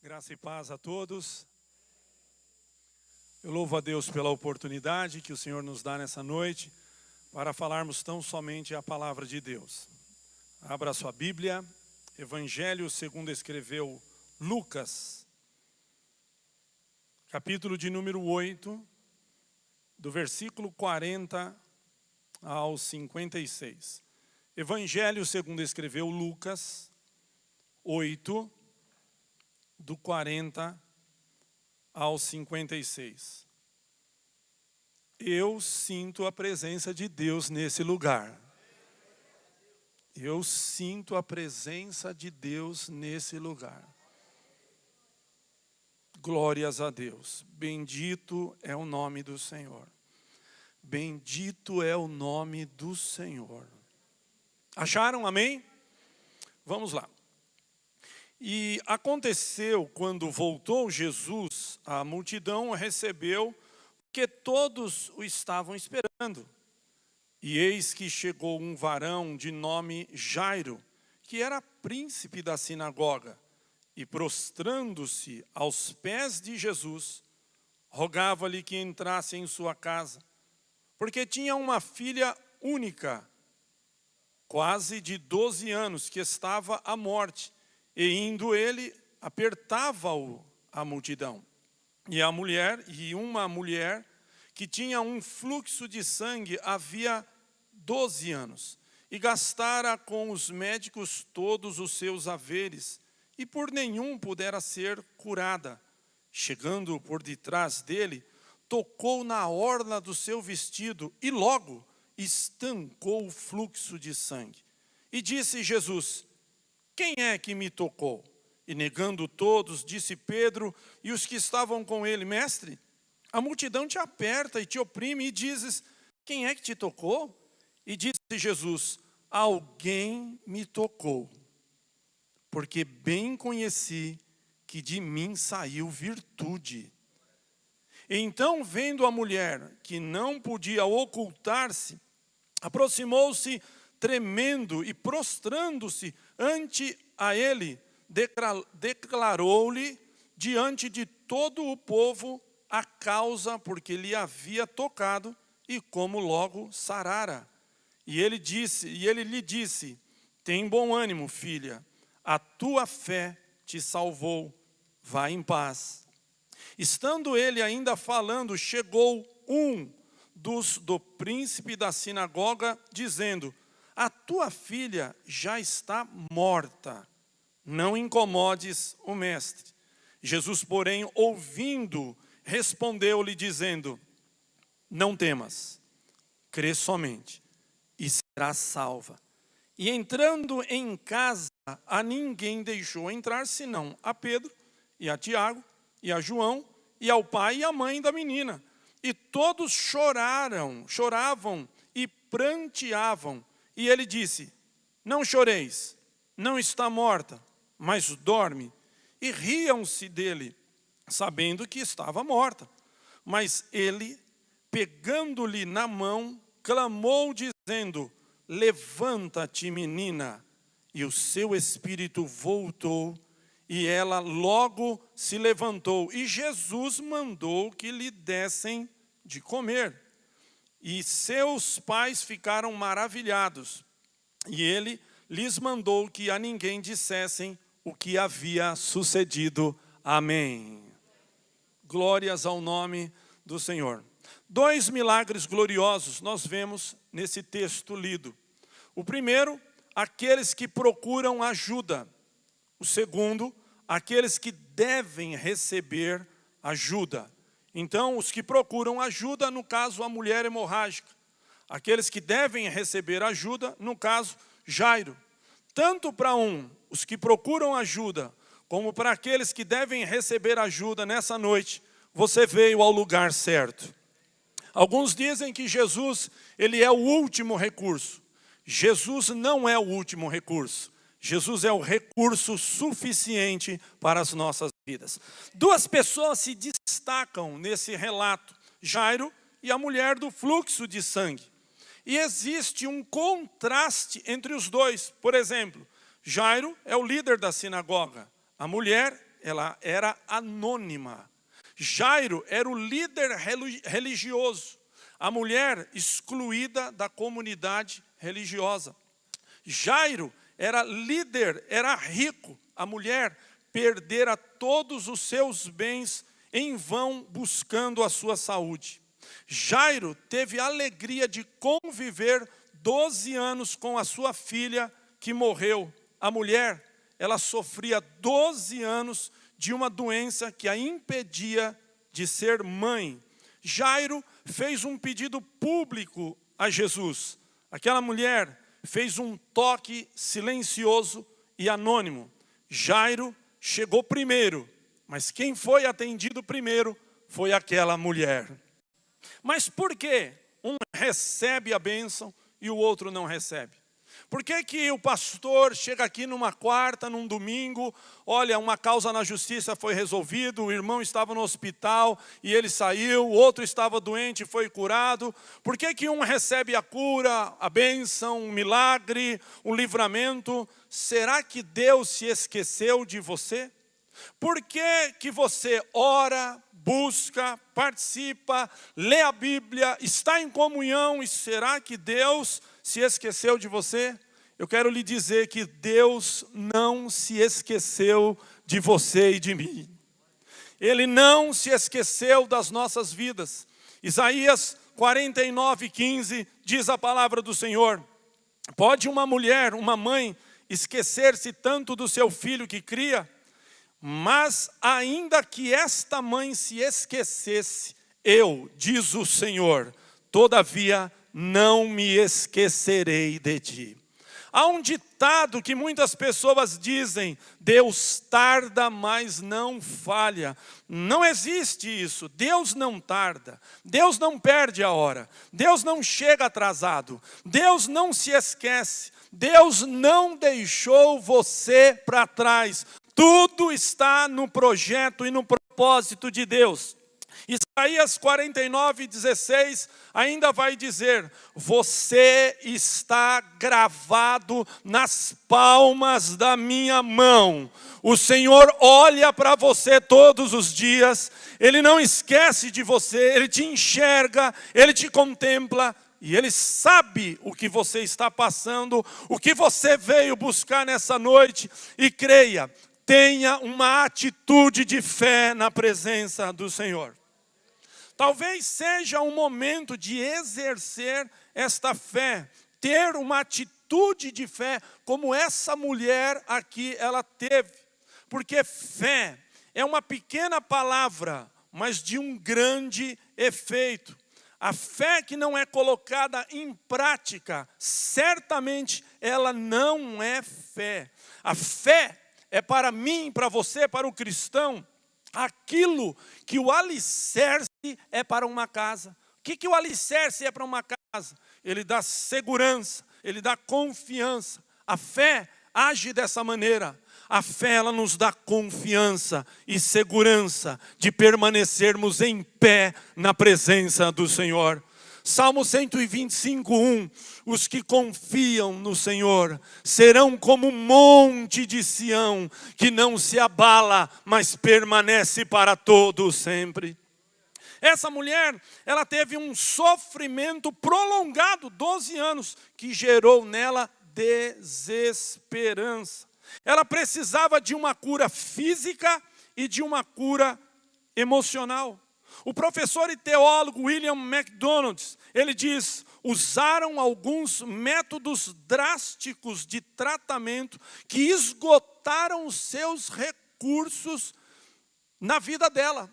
Graça e paz a todos. Eu louvo a Deus pela oportunidade que o Senhor nos dá nessa noite para falarmos tão somente a palavra de Deus. Abra sua Bíblia, Evangelho segundo escreveu Lucas, capítulo de número 8, do versículo 40 ao 56. Evangelho segundo escreveu Lucas 8, do 40 ao 56. Eu sinto a presença de Deus nesse lugar. Eu sinto a presença de Deus nesse lugar. Glórias a Deus. Bendito é o nome do Senhor. Bendito é o nome do Senhor. Acharam? Amém? Vamos lá. E aconteceu quando voltou Jesus, a multidão o recebeu, porque todos o estavam esperando. E eis que chegou um varão de nome Jairo, que era príncipe da sinagoga, e prostrando-se aos pés de Jesus, rogava-lhe que entrasse em sua casa, porque tinha uma filha única, quase de 12 anos, que estava à morte. E indo ele, apertava-o a multidão. E uma mulher que tinha um fluxo de sangue havia 12 anos. E gastara com os médicos todos os seus haveres, e por nenhum pudera ser curada. Chegando por detrás dele, tocou na orla do seu vestido, e logo estancou o fluxo de sangue. E disse Jesus: quem é que me tocou? E negando todos, disse Pedro e os que estavam com ele: Mestre, a multidão te aperta e te oprime, e dizes: quem é que te tocou? E disse Jesus: alguém me tocou, porque bem conheci que de mim saiu virtude. Então, vendo a mulher que não podia ocultar-se, aproximou-se tremendo e prostrando-se ante a ele, declarou-lhe diante de todo o povo a causa porque lhe havia tocado e como logo sarara. E ele lhe disse: tem bom ânimo, filha, a tua fé te salvou, vá em paz. Estando ele ainda falando, chegou um do príncipe da sinagoga, dizendo: a tua filha já está morta, não incomodes o mestre. Jesus, porém, ouvindo, respondeu-lhe dizendo: não temas, crê somente, e serás salva. E entrando em casa, a ninguém deixou entrar, senão a Pedro, e a Tiago, e a João, e ao pai e à mãe da menina. E todos choravam e pranteavam. E ele disse: não choreis, não está morta, mas dorme. E riam-se dele, sabendo que estava morta. Mas ele, pegando-lhe na mão, clamou dizendo: levanta-te, menina. E o seu espírito voltou, e ela logo se levantou. E Jesus mandou que lhe dessem de comer. E seus pais ficaram maravilhados. E ele lhes mandou que a ninguém dissessem o que havia sucedido. Amém. Glórias ao nome do Senhor. 2 milagres gloriosos nós vemos nesse texto lido. O primeiro, aqueles que procuram ajuda. O segundo, aqueles que devem receber ajuda. Então, os que procuram ajuda, no caso, a mulher hemorrágica. Aqueles que devem receber ajuda, no caso, Jairo. Tanto para os que procuram ajuda, como para aqueles que devem receber ajuda nessa noite, você veio ao lugar certo. Alguns dizem que Jesus, ele é o último recurso. Jesus não é o último recurso. Jesus é o recurso suficiente para as nossas vidas. Duas pessoas se destacam nesse relato: Jairo e a mulher do fluxo de sangue. E existe um contraste entre os dois. Por exemplo, Jairo é o líder da sinagoga. A mulher ela era anônima. Jairo era o líder religioso, a mulher excluída da comunidade religiosa. Jairo era líder, era rico, a mulher perdera todos os seus bens em vão buscando a sua saúde. Jairo teve a alegria de conviver 12 anos com a sua filha que morreu. A mulher, ela sofria 12 anos de uma doença que a impedia de ser mãe. Jairo fez um pedido público a Jesus. Aquela mulher fez um toque silencioso e anônimo. Jairo chegou primeiro, mas quem foi atendido primeiro foi aquela mulher. Mas por que um recebe a bênção e o outro não recebe? Por que que o pastor chega aqui numa quarta, num domingo, olha, uma causa na justiça foi resolvida, o irmão estava no hospital e ele saiu, o outro estava doente e foi curado? Por que que um recebe a cura, a bênção, um milagre, um livramento? Será que Deus se esqueceu de você? Por que que você ora, busca, participa, lê a Bíblia, está em comunhão e será que Deus se esqueceu de você? Eu quero lhe dizer que Deus não se esqueceu de você e de mim. Ele não se esqueceu das nossas vidas. Isaías 49:15 diz a palavra do Senhor: pode uma mulher, uma mãe, esquecer-se tanto do seu filho que cria? Mas ainda que esta mãe se esquecesse, eu, diz o Senhor, todavia não me esquecerei de ti. Há um ditado que muitas pessoas dizem: Deus tarda, mas não falha. Não existe isso. Deus não tarda. Deus não perde a hora. Deus não chega atrasado. Deus não se esquece. Deus não deixou você para trás. Tudo está no projeto e no propósito de Deus. Isaías 49:16 ainda vai dizer: você está gravado nas palmas da minha mão. O Senhor olha para você todos os dias, Ele não esquece de você, Ele te enxerga, Ele te contempla. E Ele sabe o que você está passando, o que você veio buscar nessa noite. E creia, tenha uma atitude de fé na presença do Senhor. Talvez seja um momento de exercer esta fé, ter uma atitude de fé, como essa mulher aqui ela teve. Porque fé é uma pequena palavra, mas de um grande efeito. A fé que não é colocada em prática, certamente ela não é fé. A fé é para mim, para você, para o cristão, aquilo que o alicerce é para uma casa. O que o alicerce é para uma casa? Ele dá segurança, ele dá confiança. A fé age dessa maneira. A fé, ela nos dá confiança e segurança de permanecermos em pé na presença do Senhor. Salmo 125:1, os que confiam no Senhor serão como um monte de Sião, que não se abala, mas permanece para todo sempre. Essa mulher, ela teve um sofrimento prolongado, 12 anos, que gerou nela desesperança. Ela precisava de uma cura física e de uma cura emocional. O professor e teólogo William MacDonald, ele diz: usaram alguns métodos drásticos de tratamento que esgotaram os seus recursos na vida dela,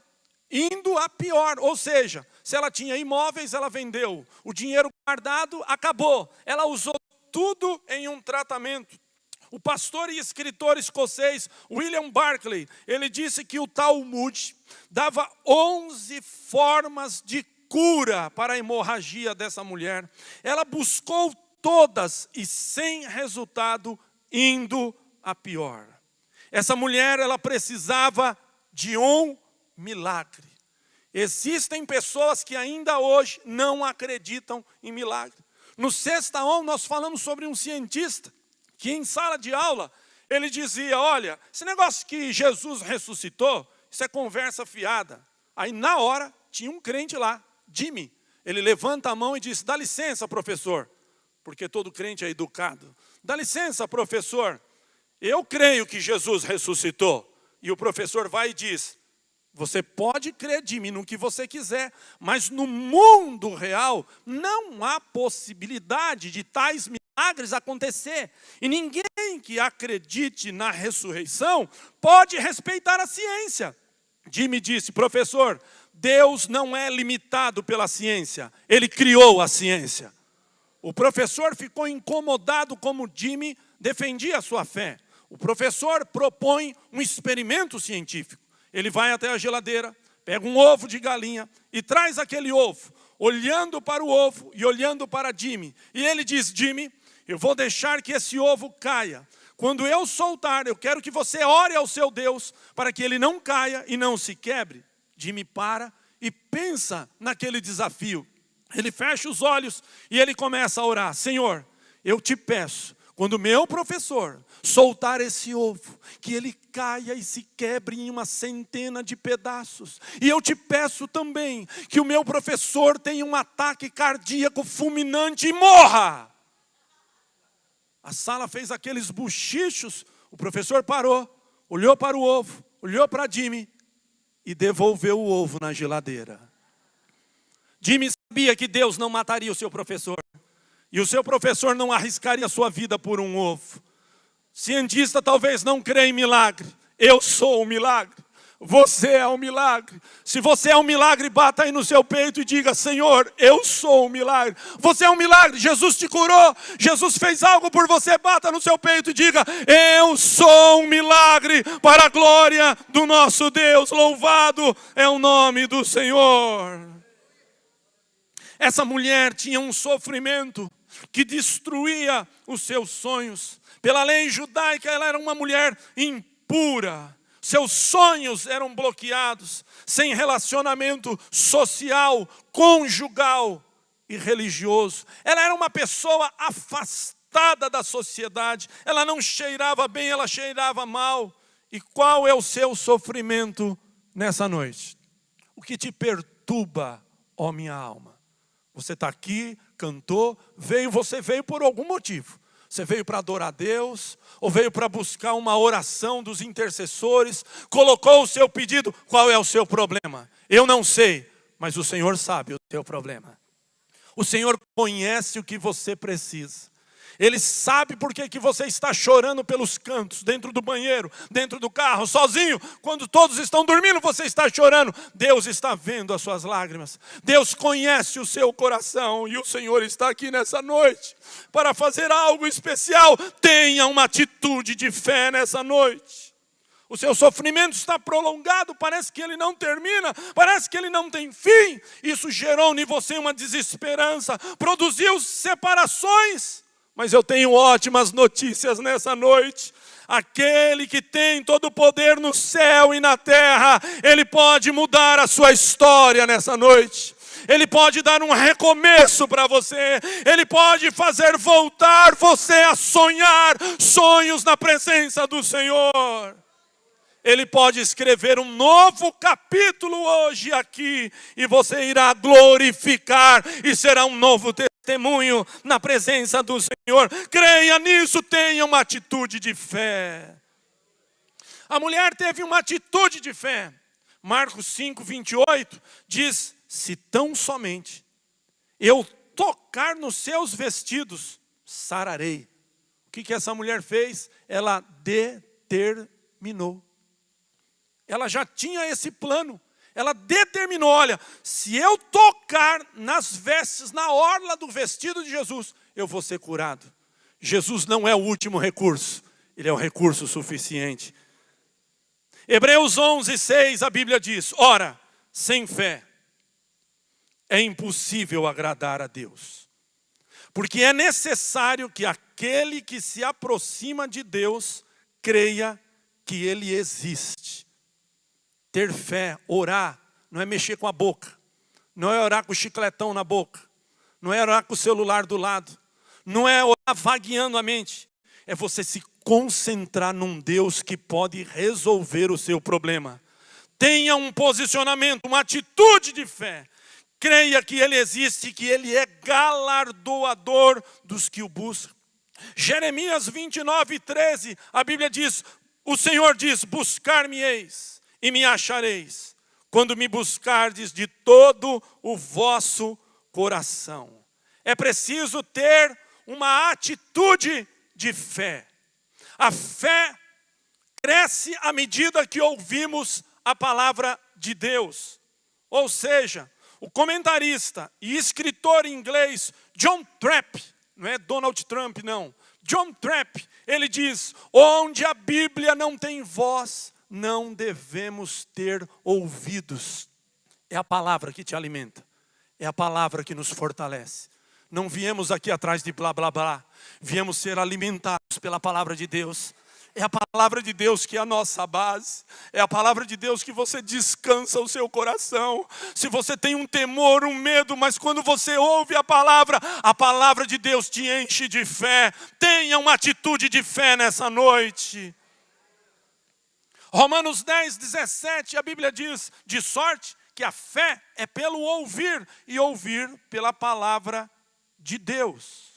indo a pior. Ou seja, se ela tinha imóveis, ela vendeu. O dinheiro guardado acabou. Ela usou tudo em um tratamento. O pastor e escritor escocês William Barclay, ele disse que o Talmud dava 11 formas de cura para a hemorragia dessa mulher. Ela buscou todas e sem resultado, indo a pior. Essa mulher, ela precisava de um milagre. Existem pessoas que ainda hoje não acreditam em milagre. No Sexta On nós falamos sobre um cientista que em sala de aula, ele dizia, olha, esse negócio que Jesus ressuscitou, isso é conversa fiada. Aí na hora, tinha um crente lá, Jimmy. Ele levanta a mão e diz, dá licença, professor. Porque todo crente é educado. Dá licença, professor. Eu creio que Jesus ressuscitou. E o professor vai e diz, você pode crer, Jimmy, no que você quiser, mas no mundo real não há possibilidade de tais milagres acontecer. E ninguém que acredite na ressurreição pode respeitar a ciência. Jimmy disse, professor, Deus não é limitado pela ciência, Ele criou a ciência. O professor ficou incomodado como Jimmy defendia a sua fé. O professor propõe um experimento científico. Ele vai até a geladeira, pega um ovo de galinha e traz aquele ovo, olhando para o ovo e olhando para Jimmy. E ele diz, Jimmy, eu vou deixar que esse ovo caia. Quando eu soltar, eu quero que você ore ao seu Deus para que ele não caia e não se quebre. Jimmy para e pensa naquele desafio. Ele fecha os olhos e ele começa a orar. Senhor, eu te peço, quando o meu professor soltar esse ovo, que ele caia e se quebre em uma centena de pedaços. E eu te peço também que o meu professor tenha um ataque cardíaco fulminante e morra. A sala fez aqueles bochichos, o professor parou, olhou para o ovo, olhou para Jimmy e devolveu o ovo na geladeira. Jimmy sabia que Deus não mataria o seu professor. E o seu professor não arriscaria a sua vida por um ovo. Cientista talvez não crê em milagre. Eu sou o milagre. Você é o milagre. Se você é um milagre, bata aí no seu peito e diga, Senhor, eu sou o milagre. Você é um milagre, Jesus te curou. Jesus fez algo por você, bata no seu peito e diga, eu sou um milagre para a glória do nosso Deus. Louvado é o nome do Senhor. Essa mulher tinha um sofrimento que destruía os seus sonhos. Pela lei judaica, ela era uma mulher impura. Seus sonhos eram bloqueados, sem relacionamento social, conjugal e religioso. Ela era uma pessoa afastada da sociedade. Ela não cheirava bem, ela cheirava mal. E qual é o seu sofrimento nessa noite? O que te perturba, ó minha alma? Você está aqui, cantou, você veio por algum motivo. Você veio para adorar a Deus, ou veio para buscar uma oração dos intercessores, colocou o seu pedido, qual é o seu problema? Eu não sei, mas o Senhor sabe o seu problema. O Senhor conhece o que você precisa. Ele sabe por que você está chorando pelos cantos, dentro do banheiro, dentro do carro, sozinho. Quando todos estão dormindo, você está chorando. Deus está vendo as suas lágrimas. Deus conhece o seu coração. E o Senhor está aqui nessa noite para fazer algo especial. Tenha uma atitude de fé nessa noite. O seu sofrimento está prolongado, parece que ele não termina, parece que ele não tem fim. Isso gerou em você uma desesperança, produziu separações. Mas eu tenho ótimas notícias nessa noite. Aquele que tem todo o poder no céu e na terra, Ele pode mudar a sua história nessa noite. Ele pode dar um recomeço para você. Ele pode fazer voltar você a sonhar sonhos na presença do Senhor. Ele pode escrever um novo capítulo hoje aqui. E você irá glorificar e será um novo testemunho na presença do Senhor. Creia nisso, tenha uma atitude de fé. A mulher teve uma atitude de fé. Marcos 5, 28 diz, se tão somente eu tocar nos seus vestidos, sararei. O que essa mulher fez? Ela determinou. Ela já tinha esse plano. Ela determinou, olha, se eu tocar nas vestes, na orla do vestido de Jesus, eu vou ser curado. Jesus não é o último recurso, Ele é o recurso suficiente. Hebreus 11, 6, a Bíblia diz, ora, sem fé é impossível agradar a Deus. Porque é necessário que aquele que se aproxima de Deus, creia que Ele existe. Ter fé, orar, não é mexer com a boca. Não é orar com o chicletão na boca. Não é orar com o celular do lado. Não é orar vagueando a mente. É você se concentrar num Deus que pode resolver o seu problema. Tenha um posicionamento, uma atitude de fé. Creia que Ele existe, que Ele é galardoador dos que o buscam. Jeremias 29:13, a Bíblia diz, o Senhor diz, buscar-me-eis e me achareis, quando me buscardes de todo o vosso coração. É preciso ter uma atitude de fé. A fé cresce à medida que ouvimos a palavra de Deus. Ou seja, o comentarista e escritor inglês John Trapp, não é Donald Trump não, John Trapp, ele diz, onde a Bíblia não tem voz, não devemos ter ouvidos. É a palavra que te alimenta, é a palavra que nos fortalece. Não viemos aqui atrás de blá blá blá, viemos ser alimentados pela palavra de Deus. É a palavra de Deus que é a nossa base. É a palavra de Deus que você descansa o seu coração. Se você tem um temor, um medo, mas quando você ouve a palavra de Deus te enche de fé. Tenha uma atitude de fé nessa noite. Romanos 10:17, a Bíblia diz, de sorte que a fé é pelo ouvir, e ouvir pela palavra de Deus.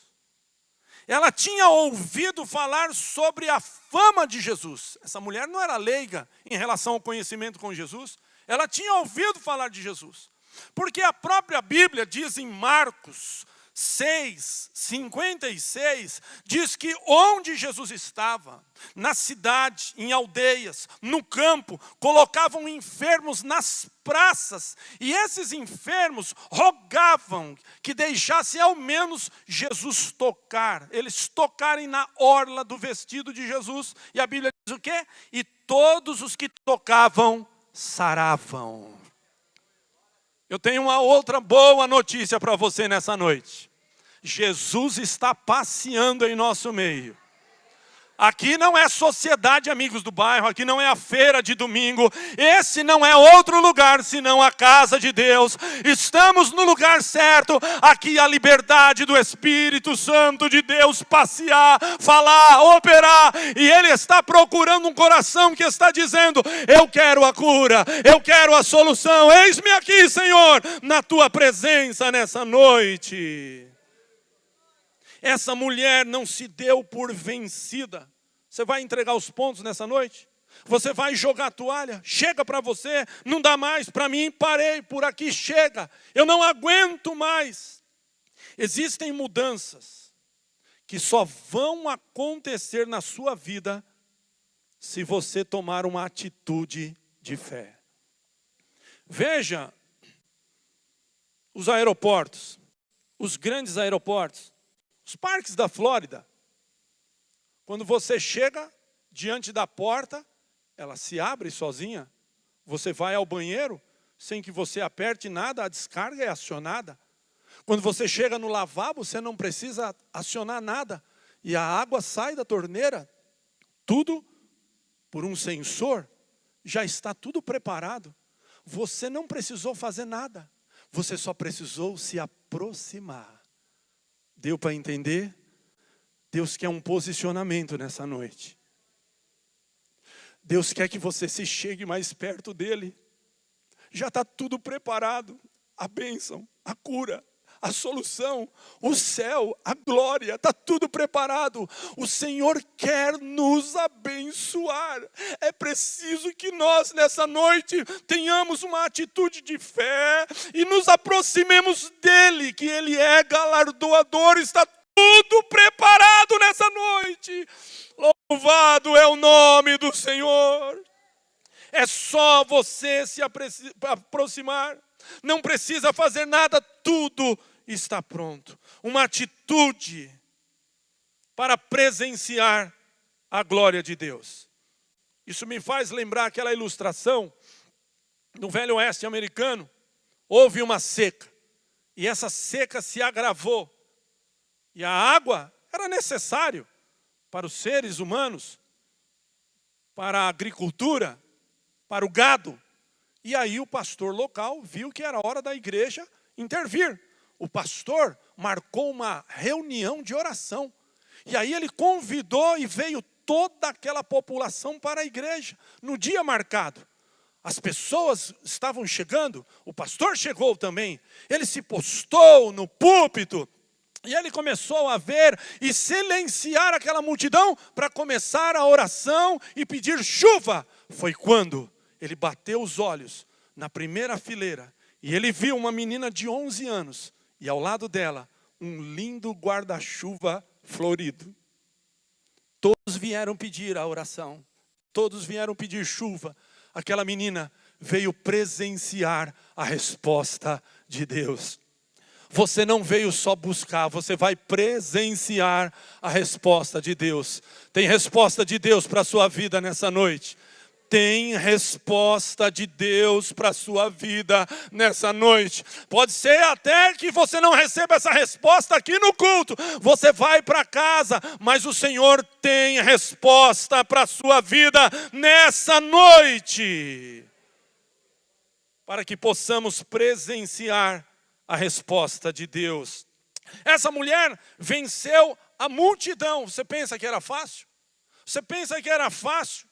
Ela tinha ouvido falar sobre a fama de Jesus. Essa mulher não era leiga em relação ao conhecimento com Jesus. Ela tinha ouvido falar de Jesus. Porque a própria Bíblia diz em Marcos 6:56, diz que onde Jesus estava, na cidade, em aldeias, no campo, colocavam enfermos nas praças, e esses enfermos rogavam que deixasse ao menos Jesus tocar, eles tocarem na orla do vestido de Jesus, e a Bíblia diz o quê? E todos os que tocavam saravam. Eu tenho uma outra boa notícia para você nessa noite. Jesus está passeando em nosso meio. Aqui não é sociedade amigos do bairro, aqui não é a feira de domingo. Esse não é outro lugar senão a casa de Deus. Estamos no lugar certo. Aqui a liberdade do Espírito Santo de Deus passear, falar, operar. E Ele está procurando um coração que está dizendo, eu quero a cura, eu quero a solução. Eis-me aqui, Senhor, na Tua presença nessa noite. Essa mulher não se deu por vencida. Você vai entregar os pontos nessa noite? Você vai jogar a toalha? Chega para você, não dá mais para mim, parei por aqui, chega. Eu não aguento mais. Existem mudanças que só vão acontecer na sua vida se você tomar uma atitude de fé. Veja os aeroportos, os grandes aeroportos. Os parques da Flórida, quando você chega diante da porta, ela se abre sozinha. Você vai ao banheiro, sem que você aperte nada, a descarga é acionada. Quando você chega no lavabo, você não precisa acionar nada. E a água sai da torneira, tudo por um sensor, já está tudo preparado. Você não precisou fazer nada, você só precisou se aproximar. Deu para entender? Deus quer um posicionamento nessa noite. Deus quer que você se chegue mais perto dEle. Já está tudo preparado. A bênção, a cura, a solução, o céu, a glória, está tudo preparado. O Senhor quer nos abençoar. É preciso que nós nessa noite tenhamos uma atitude de fé e nos aproximemos dEle, que Ele é galardoador, está tudo preparado nessa noite. Louvado é o nome do Senhor. É só você se aproximar. Não precisa fazer nada, tudo está pronto. Uma atitude para presenciar a glória de Deus. Isso me faz lembrar aquela ilustração. No Velho Oeste americano, houve uma seca. E essa seca se agravou. E a água era necessário para os seres humanos, para a agricultura, para o gado. E aí o pastor local viu que era hora da igreja intervir. O pastor marcou uma reunião de oração. E aí ele convidou e veio toda aquela população para a igreja, no dia marcado. As pessoas estavam chegando, o pastor chegou também, ele se postou no púlpito, e ele começou a ver e silenciar aquela multidão para começar a oração e pedir chuva. Foi quando ele bateu os olhos na primeira fileira, e ele viu uma menina de 11 anos, e ao lado dela, um lindo guarda-chuva florido. Todos vieram pedir a oração, todos vieram pedir chuva. Aquela menina veio presenciar a resposta de Deus. Você não veio só buscar, você vai presenciar a resposta de Deus. Tem resposta de Deus para a sua vida nessa noite. Tem resposta de Deus para a sua vida nessa noite. Pode ser até que você não receba essa resposta aqui no culto. Você vai para casa, mas o Senhor tem resposta para a sua vida nessa noite. Para que possamos presenciar a resposta de Deus. Essa mulher venceu a multidão. Você pensa que era fácil? Você pensa que era fácil?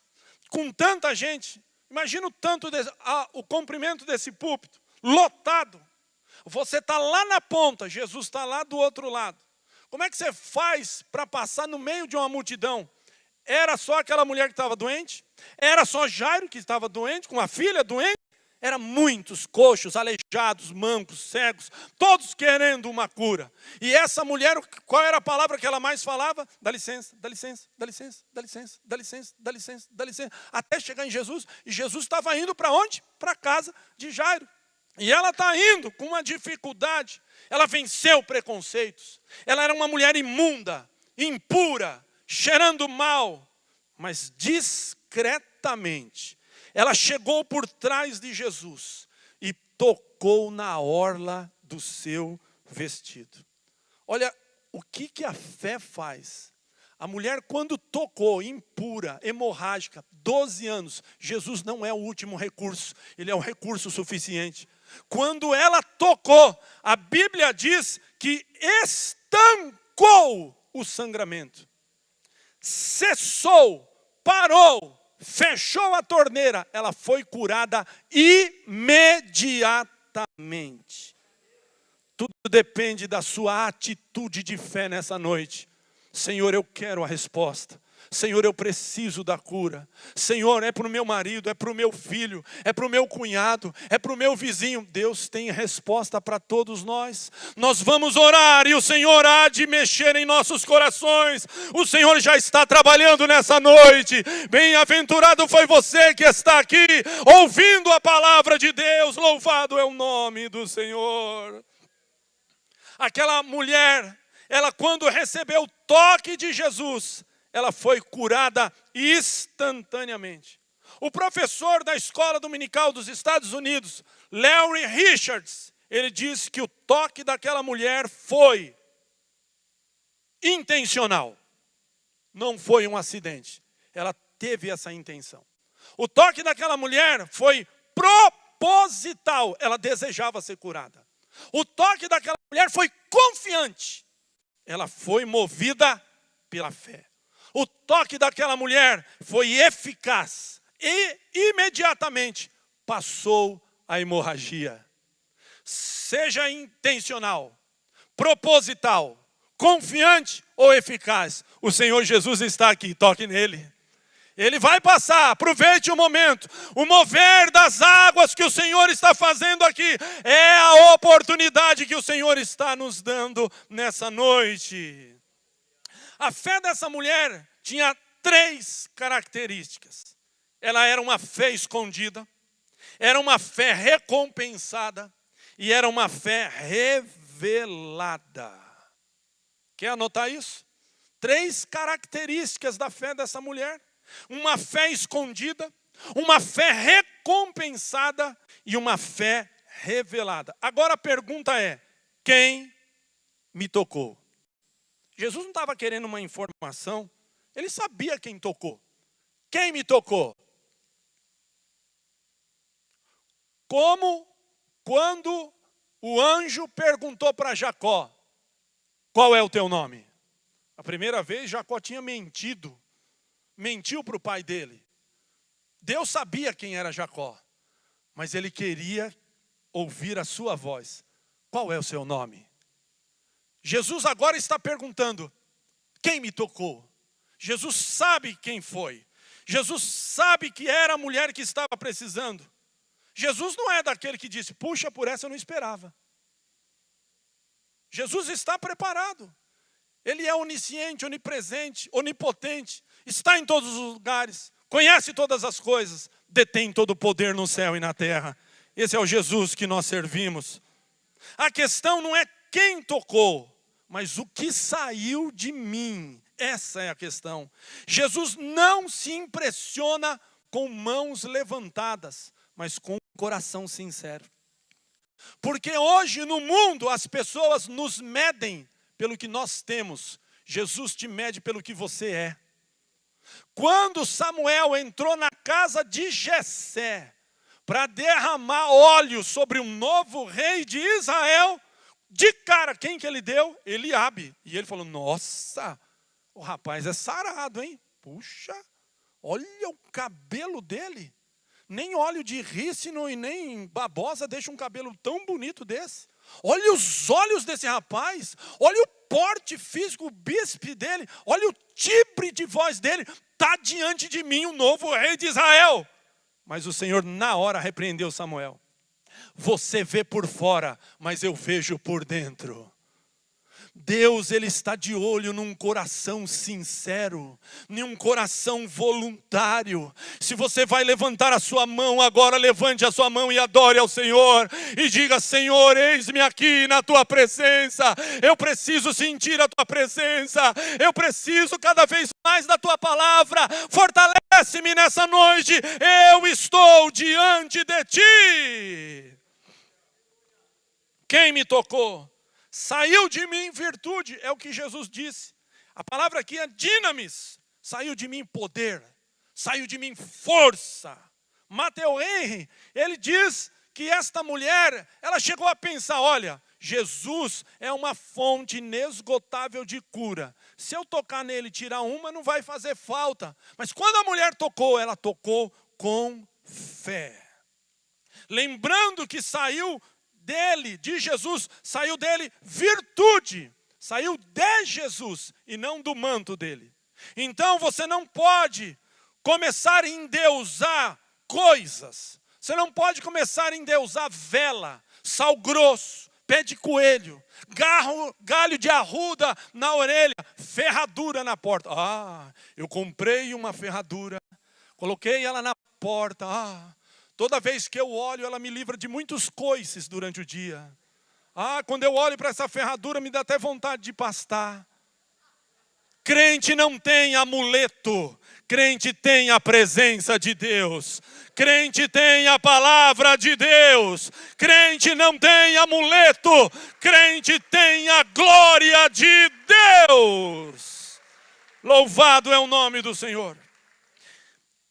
Com tanta gente, imagina o comprimento desse púlpito, lotado. Você está lá na ponta, Jesus está lá do outro lado. Como é que você faz para passar no meio de uma multidão? Era só aquela mulher que estava doente? Era só Jairo que estava doente, com a filha doente? Eram muitos coxos, aleijados, mancos, cegos, todos querendo uma cura. E essa mulher, qual era a palavra que ela mais falava? Dá licença, dá licença, dá licença, dá licença, dá licença, dá licença, dá licença. Até chegar em Jesus, e Jesus estava indo para onde? Para a casa de Jairo. E ela está indo com uma dificuldade. Ela venceu preconceitos. Ela era uma mulher imunda, impura, cheirando mal, mas discretamente. Ela chegou por trás de Jesus e tocou na orla do seu vestido. Olha, o que a fé faz? A mulher, quando tocou, impura, hemorrágica, 12 anos, Jesus não é o último recurso, ele é o recurso suficiente. Quando ela tocou, a Bíblia diz que estancou o sangramento. Cessou, parou. Fechou a torneira, ela foi curada imediatamente. Tudo depende da sua atitude de fé nessa noite. Senhor, eu quero a resposta. Senhor, eu preciso da cura. Senhor, é para o meu marido, é para o meu filho, é para o meu cunhado, é para o meu vizinho. Deus tem resposta para todos nós. Nós vamos orar e o Senhor há de mexer em nossos corações. O Senhor já está trabalhando nessa noite. Bem-aventurado foi você que está aqui, ouvindo a palavra de Deus. Louvado é o nome do Senhor. Aquela mulher, ela quando recebeu o toque de Jesus, ela foi curada instantaneamente. O professor da escola dominical dos Estados Unidos, Larry Richards, ele disse que o toque daquela mulher foi intencional. Não foi um acidente. Ela teve essa intenção. O toque daquela mulher foi proposital. Ela desejava ser curada. O toque daquela mulher foi confiante. Ela foi movida pela fé. O toque daquela mulher foi eficaz e imediatamente passou a hemorragia. Seja intencional, proposital, confiante ou eficaz, o Senhor Jesus está aqui, toque nele. Ele vai passar, aproveite o momento. O mover das águas que o Senhor está fazendo aqui é a oportunidade que o Senhor está nos dando nessa noite. A fé dessa mulher tinha 3 características. Ela era uma fé escondida, era uma fé recompensada e era uma fé revelada. Quer anotar isso? 3 características da fé dessa mulher. Uma fé escondida, uma fé recompensada e uma fé revelada. Agora a pergunta é, quem me tocou? Jesus não estava querendo uma informação, ele sabia quem tocou. Quem me tocou? Como quando o anjo perguntou para Jacó, qual é o teu nome? A primeira vez Jacó tinha mentido. mentiu para o pai dele. Deus sabia quem era Jacó, mas ele queria ouvir a sua voz. Qual é o seu nome? Jesus agora está perguntando, quem me tocou? Jesus sabe quem foi. Jesus sabe que era a mulher que estava precisando. Jesus não é daquele que disse, puxa, por essa eu não esperava. Jesus está preparado. Ele é onisciente, onipresente, onipotente. Está em todos os lugares. Conhece todas as coisas. Detém todo o poder no céu e na terra. Esse é o Jesus que nós servimos. A questão não é quem tocou, mas o que saiu de mim. Essa é a questão. Jesus não se impressiona com mãos levantadas, mas com um coração sincero. Porque hoje no mundo as pessoas nos medem pelo que nós temos. Jesus te mede pelo que você é. Quando Samuel entrou na casa de Jessé para derramar óleo sobre um novo rei de Israel, de cara, quem que ele deu? Eliabe. E ele falou, nossa, o rapaz é sarado, hein? Puxa, olha o cabelo dele. Nem óleo de rícino e nem babosa deixa um cabelo tão bonito desse. Olha os olhos desse rapaz. Olha o porte físico, o bíceps dele. Olha o timbre de voz dele. Está diante de mim o novo rei de Israel. Mas o Senhor na hora repreendeu Samuel. Você vê por fora, mas eu vejo por dentro. Deus, Ele está de olho num coração sincero, num coração voluntário. Se você vai levantar a sua mão agora, levante a sua mão e adore ao Senhor. E diga, Senhor, eis-me aqui na Tua presença. Eu preciso sentir a Tua presença. Eu preciso cada vez mais da Tua palavra. Fortalece-me nessa noite. Eu estou diante de Ti. Quem me tocou? Saiu de mim virtude, é o que Jesus disse. A palavra aqui é dinamis. Saiu de mim poder, saiu de mim força. Mateus Henry, ele diz que esta mulher, ela chegou a pensar, olha, Jesus é uma fonte inesgotável de cura. Se eu tocar nele e tirar uma, não vai fazer falta. Mas quando a mulher tocou, ela tocou com fé. Lembrando que saiu dele, de Jesus, saiu dele virtude, saiu de Jesus e não do manto dele. Então você não pode começar a endeusar coisas, você não pode começar a endeusar vela, sal grosso, pé de coelho, galho de arruda na orelha, ferradura na porta. Ah, eu comprei uma ferradura, coloquei ela na porta, toda vez que eu olho, ela me livra de muitos coices durante o dia. Quando eu olho para essa ferradura, me dá até vontade de pastar. Crente não tem amuleto. Crente tem a presença de Deus. Crente tem a palavra de Deus. Crente não tem amuleto. Crente tem a glória de Deus. Louvado é o nome do Senhor.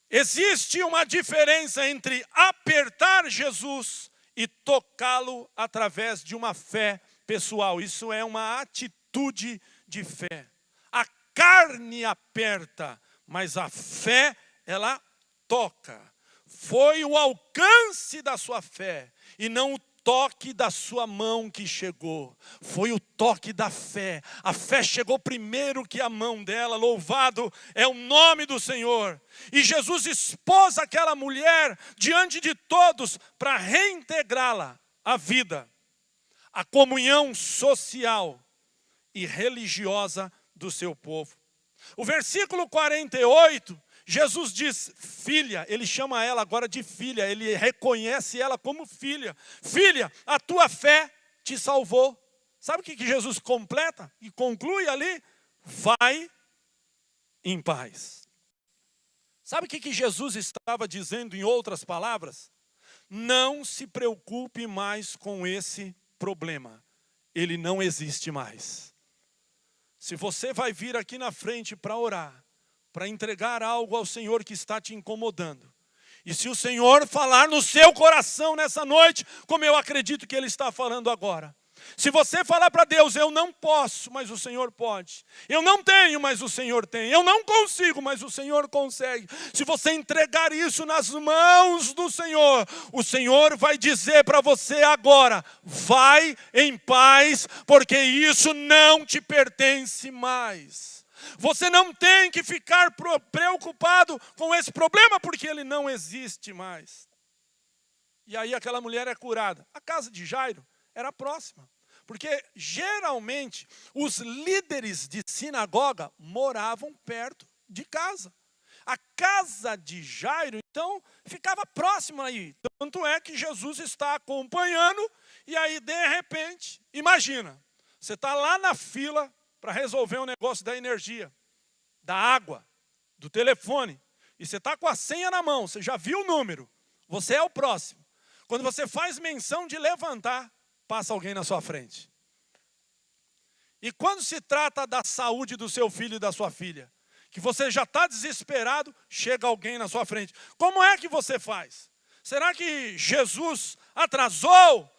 Existe uma diferença entre apertar Jesus e tocá-lo através de uma fé pessoal. Isso é uma atitude de fé. A carne aperta, mas a fé, ela toca. Foi o alcance da sua fé e não o toque da sua mão que chegou. Foi o toque da fé. A fé chegou primeiro que a mão dela. Louvado é o nome do Senhor. E Jesus expôs aquela mulher diante de todos para reintegrá-la à vida, à comunhão social e religiosa do seu povo. O versículo 48, Jesus diz, filha, ele chama ela agora de filha, ele reconhece ela como filha. Filha, a tua fé te salvou. Sabe o que Jesus completa e conclui ali? Vai em paz. Sabe o que Jesus estava dizendo em outras palavras? Não se preocupe mais com esse problema. Ele não existe mais. Se você vai vir aqui na frente para orar, para entregar algo ao Senhor que está te incomodando. E se o Senhor falar no seu coração nessa noite, como eu acredito que Ele está falando agora, Se você falar para Deus, eu não posso, mas o Senhor pode. Eu não tenho, mas o Senhor tem. Eu não consigo, mas o Senhor consegue. Se você entregar isso nas mãos do Senhor, o Senhor vai dizer para você agora, vai em paz, porque isso não te pertence mais. Você não tem que ficar preocupado com esse problema, porque ele não existe mais. E aí aquela mulher é curada. A casa de Jairo era próxima. Porque geralmente os líderes de sinagoga moravam perto de casa. A casa de Jairo, então, ficava próxima aí. Tanto é que Jesus está acompanhando e aí, de repente, imagina, você está lá na fila para resolver um negócio da energia, da água, do telefone, e você está com a senha na mão, você já viu o número, você é o próximo. Quando você faz menção de levantar, passa alguém na sua frente. E quando se trata da saúde do seu filho e da sua filha, que você já está desesperado, chega alguém na sua frente. Como é que você faz? Será que Jesus atrasou?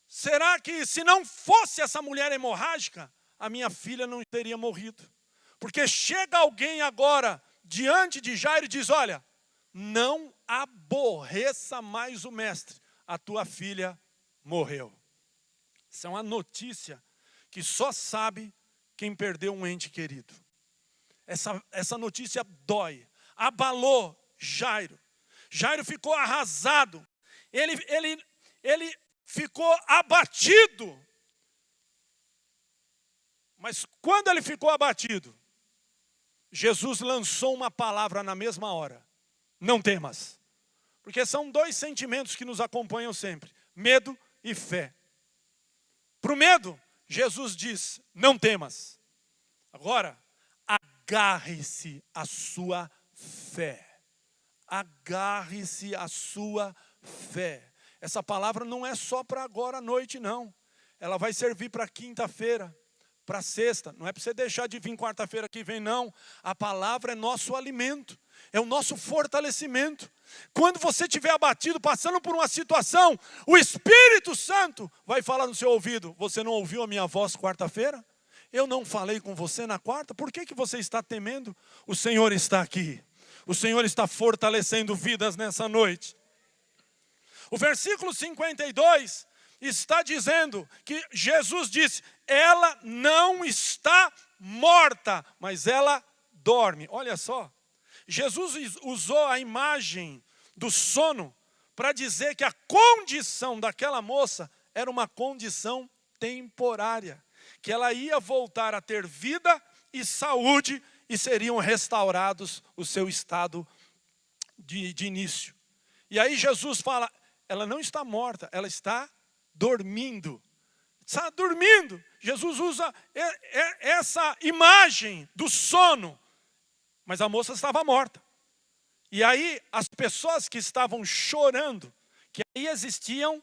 Será que se não fosse essa mulher hemorrágica, a minha filha não teria morrido? Porque chega alguém agora diante de Jairo e diz, olha, não aborreça mais o mestre, a tua filha morreu. Isso é uma notícia que só sabe quem perdeu um ente querido. Essa notícia dói, abalou Jairo. Jairo ficou arrasado, ele ficou abatido. Mas quando ele ficou abatido, Jesus lançou uma palavra na mesma hora. Não temas. Porque são dois sentimentos que nos acompanham sempre. Medo e fé. Para o medo, Jesus diz, não temas. Agora, agarre-se à sua fé. Agarre-se à sua fé. Essa palavra não é só para agora à noite, não. Ela vai servir para quinta-feira, para sexta. Não é para você deixar de vir quarta-feira que vem, não. A palavra é nosso alimento. É o nosso fortalecimento. Quando você estiver abatido, passando por uma situação, o Espírito Santo vai falar no seu ouvido, você não ouviu a minha voz quarta-feira? Eu não falei com você na quarta? Por que você está temendo? O Senhor está aqui. O Senhor está fortalecendo vidas nessa noite. O versículo 52 está dizendo que Jesus disse, ela não está morta, mas ela dorme. Olha só. Jesus usou a imagem do sono para dizer que a condição daquela moça era uma condição temporária. Que ela ia voltar a ter vida e saúde e seriam restaurados o seu estado de início. E aí Jesus fala, ela não está morta, ela está dormindo. Está dormindo. Jesus usa essa imagem do sono. Mas a moça estava morta. E aí as pessoas que estavam chorando, que aí existiam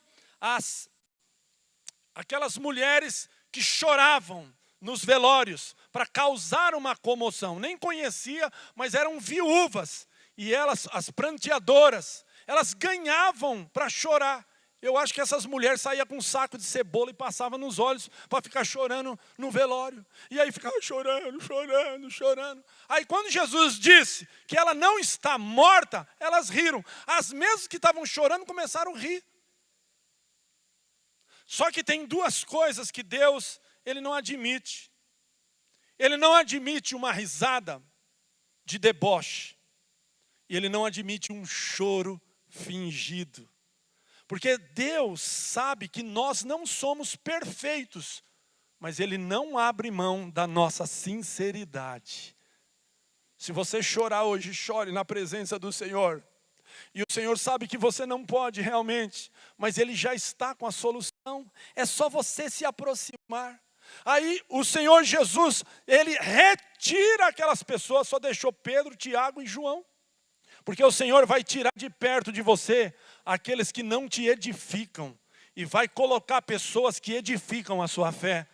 aquelas mulheres que choravam nos velórios para causar uma comoção. Nem conhecia, mas eram viúvas. E elas, as pranteadoras, elas ganhavam para chorar. Eu acho que essas mulheres saíam com um saco de cebola e passavam nos olhos para ficar chorando no velório. E aí ficava chorando, chorando, chorando. Aí quando Jesus disse que ela não está morta, elas riram. As mesmas que estavam chorando começaram a rir. Só que tem duas coisas que Deus, Ele não admite. Ele não admite uma risada de deboche. E Ele não admite um choro fingido. Porque Deus sabe que nós não somos perfeitos, mas Ele não abre mão da nossa sinceridade. Se você chorar hoje, chore na presença do Senhor. E o Senhor sabe que você não pode realmente, mas Ele já está com a solução. É só você se aproximar. Aí o Senhor Jesus, Ele retira aquelas pessoas, só deixou Pedro, Tiago e João. Porque o Senhor vai tirar de perto de você aqueles que não te edificam. E vai colocar pessoas que edificam a sua fé.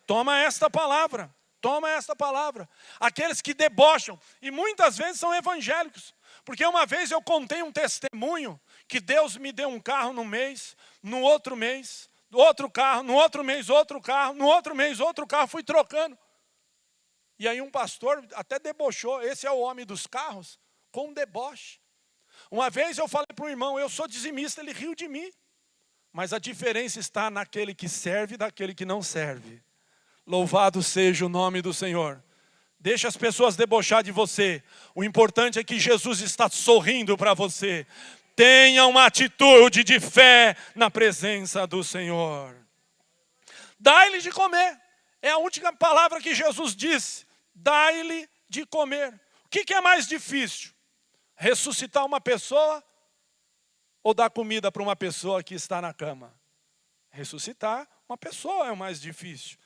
Toma esta palavra. Toma esta palavra. Aqueles que debocham. E muitas vezes são evangélicos. Porque uma vez eu contei um testemunho que Deus me deu um carro num mês. No outro mês, outro carro, no outro mês outro carro, no outro mês outro carro, fui trocando. E aí um pastor até debochou, esse é o homem dos carros, com um deboche. Uma vez eu falei para o irmão, eu sou dizimista, ele riu de mim. Mas a diferença está naquele que serve e daquele que não serve. Louvado seja o nome do Senhor. Deixa as pessoas debochar de você. O importante é que Jesus está sorrindo para você. Tenha uma atitude de fé na presença do Senhor. Dai-lhe de comer. É a última palavra que Jesus disse. Dai-lhe de comer. O que é mais difícil? Ressuscitar uma pessoa ou dar comida para uma pessoa que está na cama? Ressuscitar uma pessoa é o mais difícil.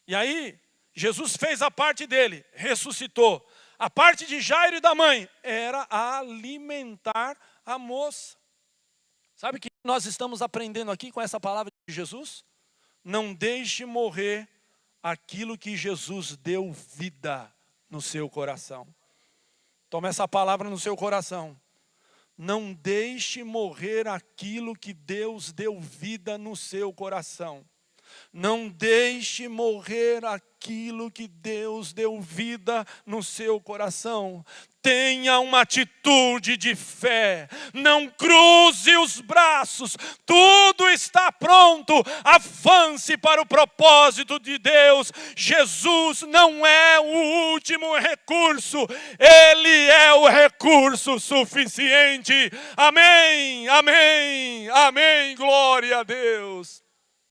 E aí, Jesus fez a parte dele, ressuscitou. A parte de Jairo e da mãe era alimentar a moça. Sabe o que nós estamos aprendendo aqui com essa palavra de Jesus? Não deixe morrer aquilo que Jesus deu vida no seu coração. Toma essa palavra no seu coração. Não deixe morrer aquilo que Deus deu vida no seu coração. Não deixe morrer aquilo que Deus deu vida no seu coração. Tenha uma atitude de fé. Não cruze os braços. Tudo está pronto. Avance para o propósito de Deus. Jesus não é o último recurso. Ele é o recurso suficiente. Amém, amém, amém. Glória a Deus.